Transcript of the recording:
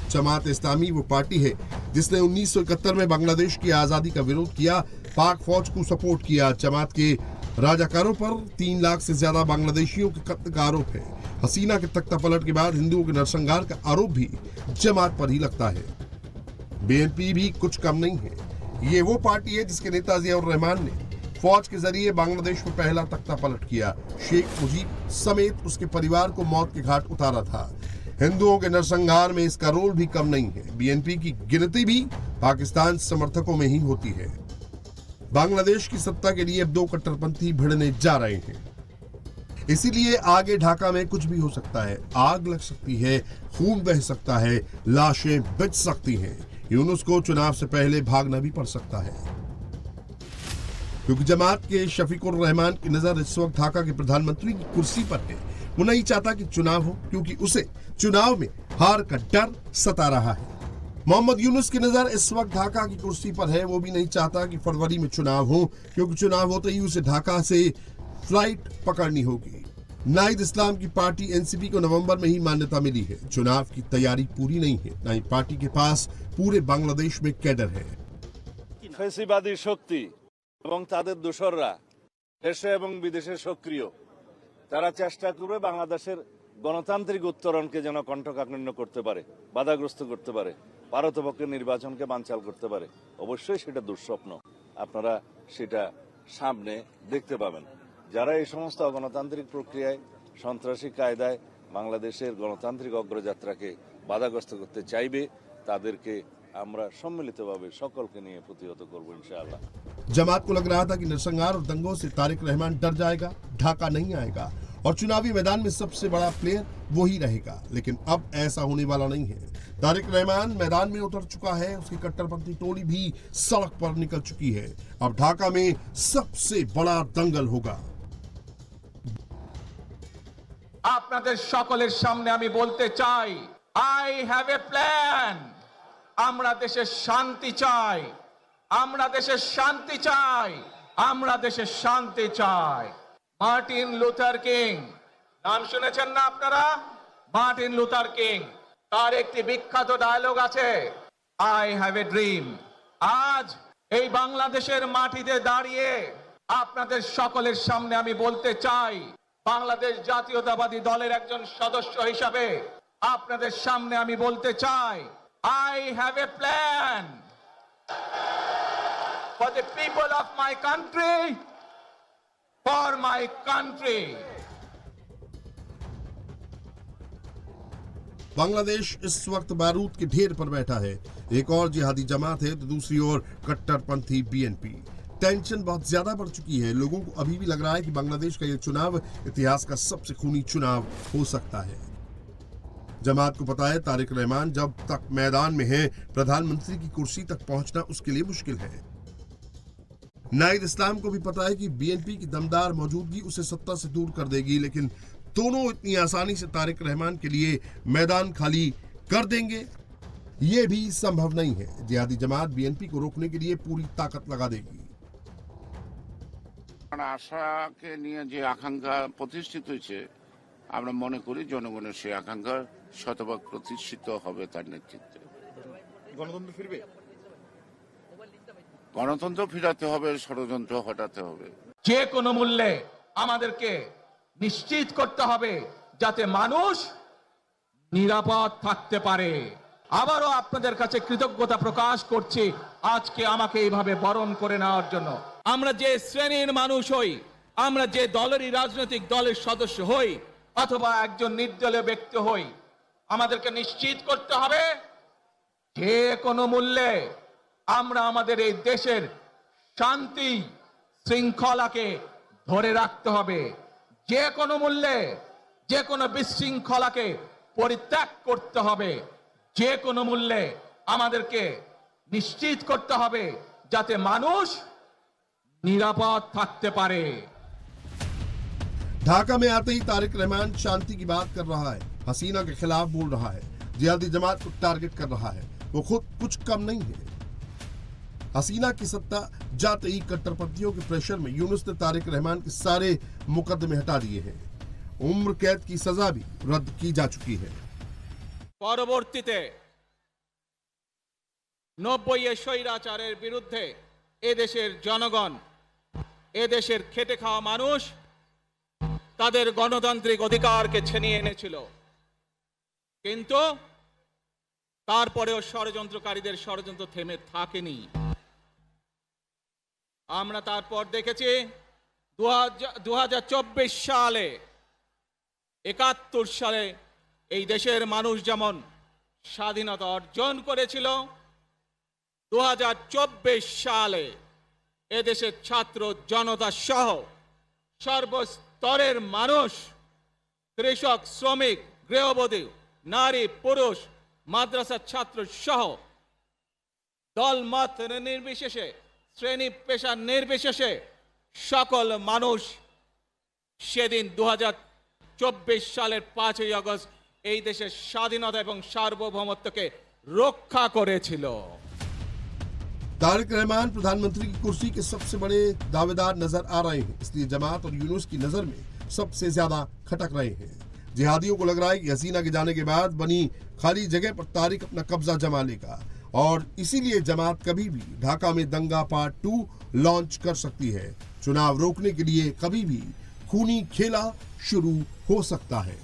जमात इस्लामी वो पार्टी है जिसने 1971 में बांग्लादेश की आजादी का विरोध किया, पाक फौज को सपोर्ट किया। जमात के राजाकारों पर 3 लाख से ज्यादा बांग्लादेशियों के कत्ल का आरोप है। हसीना के तख्ता पलट के बाद हिंदुओं के नरसंहार का आरोप भी जमात पर ही लगता है। बीएनपी भी कुछ कम नहीं है। ये वो पार्टी है जिसके नेता जियाउर रहमान ने फौज के जरिए बांग्लादेश में पहला तख्ता पलट किया, शेख मुजीब समेत उसके परिवार को मौत के घाट उतारा था। हिंदुओं के नरसंहार में इसका रोल भी कम नहीं है। बीएनपी की गिनती भी पाकिस्तान समर्थकों में ही होती है। बांग्लादेश की सत्ता के लिए अब 2 कट्टरपंथी भिड़ने जा रहे हैं, इसीलिए आगे ढाका में कुछ भी हो सकता है। आग लग सकती है, खून बह सकता है, लाशें बिछ सकती हैं। यूनुस को चुनाव से पहले भागना भी पड़ सकता है, क्योंकि जमात के शफीकुर रहमान की नजर इस वक्त ढाका के प्रधानमंत्री की कुर्सी पर है। वो नहीं चाहता कि चुनाव हो, क्योंकि उसे चुनाव में हार का डर सता रहा है। मोहम्मद यूनुस की नजर इस वक्त ढाका की कुर्सी पर है। वो भी नहीं चाहता कि फरवरी में चुनाव हो, क्योंकि चुनाव होते ही उसे ढाका से फ्लाइट पकड़नी होगी। नाहिद इस्लाम की पार्टी एनसीपी को नवंबर में ही मान्यता मिली है। चुनाव की तैयारी पूरी नहीं है, न ही पार्टी के पास पूरे बांग्लादेश में कैडर है। ফ্যাসিবাদী শক্তি এবং তাদের দোসররা দেশে এবং বিদেশে সক্রিয়, তারা চেষ্টা করবে বাংলাদেশের গণতান্ত্রিক উত্তরণকে যেন কণ্ঠকাঠিন্য করতে পারে, বাধাগ্রস্ত করতে পারে, পারতপক্ষে নির্বাচনকে বানচাল করতে পারে। অবশ্যই সেটা দুঃস্বপ্ন, আপনারা সেটা সামনে দেখতে পাবেন। যারা এই সমস্ত গণতান্ত্রিক প্রক্রিয়ায় সন্ত্রাসী কায়দায় বাংলাদেশের গণতান্ত্রিক অগ্রযাত্রাকে বাধাগ্রস্ত করতে চাইবে, তাদেরকে আমরা সম্মিলিতভাবে সকলকে নিয়ে প্রতিহত করব इंशाअल्लाह। जमात को लग रहा था कि नरसंहार और दंगों से तारिक रहमान डर जाएगा, ढाका नहीं आएगा और चुनावी मैदान में सबसे बड़ा प्लेयर वही रहेगा, लेकिन अब ऐसा होने वाला नहीं है। तारिक रहमान मैदान में उतर चुका है, उसकी कट्टरपंथी टोली भी सड़क पर निकल चुकी है। अब ढाका में सबसे बड़ा दंगल होगा। আপনাদের সকলের সামনে আমি বলতে চাই, আই হ্যাভ এ প্ল্যান। আমরা দেশে শান্তি চাই, আমরা দেশে শান্তি চাই, আমরা দেশে শান্তি চাই। মার্টিন লুথার কিং, নাম শুনেছেন না আপনারা? মার্টিন লুথার কিং, তার একটি বিখ্যাত ডায়লগ আছে, আই হ্যাভ এ ড্রিম। আজ এই বাংলাদেশের মাটিতে দাঁড়িয়ে আপনাদের সকলের সামনে আমি বলতে চাই, বাংলাদেশ জাতীয়তাবাদী দলের একজন সদস্য হিসাবে আপনাদের সামনে আমি বলতে চাই, I have a plan for the people of my country, for my country. Bangladesh इस वक्त बारूद के ढेर पर बैठा है। एक और जिहादी जमात है तो दूसरी ओर कट्टरपंथी बीएनपी। टेंशन बहुत ज्यादा बढ़ चुकी है। लोगों को अभी भी लग रहा है कि बांग्लादेश का यह चुनाव इतिहास का सबसे खूनी चुनाव हो सकता है। जमात को पता है तारिक रहमान जब तक मैदान में है, प्रधानमंत्री की कुर्सी तक पहुंचना उसके लिए मुश्किल है। नाहिद इस्लाम को भी पता है कि बीएनपी की दमदार मौजूदगी उसे सत्ता से दूर कर देगी, लेकिन दोनों इतनी आसानी से तारिक रहमान के लिए मैदान खाली कर देंगे, ये भी संभव नहीं है। जिहादी जमात बीएनपी को रोकने के लिए पूरी ताकत लगा देगी। আশাকে নিয়ে যে আকাঙ্ক্ষা প্রতিষ্ঠিত হয়েছে, আমরা মনে করি জনগণের সেই আকাঙ্ক্ষা শতভাগ প্রতিষ্ঠিত হবে তার নেতৃত্বে। গণতন্ত্র ফিরবে, গণতন্ত্র ফিরাতে হবে, ষড়যন্ত্র হটাতে হবে। যে কোনো মূল্যে আমাদেরকে নিশ্চিত করতে হবে যাতে মানুষ নিরাপদ থাকতে পারে। আবারও আপনাদের কাছে কৃতজ্ঞতা প্রকাশ করছি আজকে আমাকে এইভাবে বরণ করে নেওয়ার জন্য। আমরা যে শ্রেণীর মানুষ হই, আমরা যে দলেরই রাজনৈতিক দলের সদস্য হই অথবা একজন নির্দলীয় ব্যক্তি হই, আমাদেরকে নিশ্চিত করতে হবে যে কোনো মূল্যে আমরা আমাদের এই দেশের শান্তি শৃঙ্খলাকে ধরে রাখতে হবে। যে কোনো মূল্যে যে কোনো বিশৃঙ্খলাকে পরিত্যাগ করতে হবে। যে কোনো মূল্যে আমাদেরকে নিশ্চিত করতে হবে যাতে মানুষ নিরাপদ থাকতে পারে। ढाका में आते ही तारिक रहमान शांति की बात कर रहा है, हसीना के खिलाफ बोल रहा है, जिहादी जमात को टारगेट कर रहा है। वो खुद कुछ कम नहीं है। हसीना की सत्ता जाते ही कट्टरपंथियों के प्रेशर में यूनुस ने तारिक रहमान के सारे मुकदमे हटा दिए हैं। उम्र कैद की सजा भी रद्द की जा चुकी है। পরবর্তীতে 90 স্বৈরাচারের বিরুদ্ধে এদেশের জনগণ, এদেশের খেটে খাওয়া মানুষ তাদের গণতান্ত্রিক অধিকারকে ছিনিয়ে এনেছিল। কিন্তু তারপরেও ষড়যন্ত্রকারীদের ষড়যন্ত্র থেমে থাকেনি। আমরা তারপর দেখেছি 2024 সালে, 71 সালে এই দেশের মানুষ যেমন স্বাধীনতা অর্জন করেছিল, 2024 সালে এদেশের ছাত্র জনতা সহ সর্বস্তরের মানুষ, কৃষক, শ্রমিক, গৃহবধূ, নারী, পুরুষ, মাদ্রাসার ছাত্র সহ দল মত নির্বিশেষে, শ্রেণী পেশা নির্বিশেষে সকল মানুষ সেদিন 2024 সালের 5ই আগস্ট এই দেশের স্বাধীনতা এবং সার্বভৌমত্বকে রক্ষা করেছিল। तारिक रहमान प्रधानमंत्री की कुर्सी के सबसे बड़े दावेदार नजर आ रहे हैं, इसलिए जमात और यूनुस की नजर में सबसे ज्यादा खटक रहे हैं। जिहादियों को लग रहा है कि हसीना के जाने के बाद बनी खाली जगह पर तारिक अपना कब्जा जमा लेगा और इसीलिए जमात कभी भी ढाका में दंगा पार्ट 2 लॉन्च कर सकती है। चुनाव रोकने के लिए कभी भी खूनी खेला शुरू हो सकता है।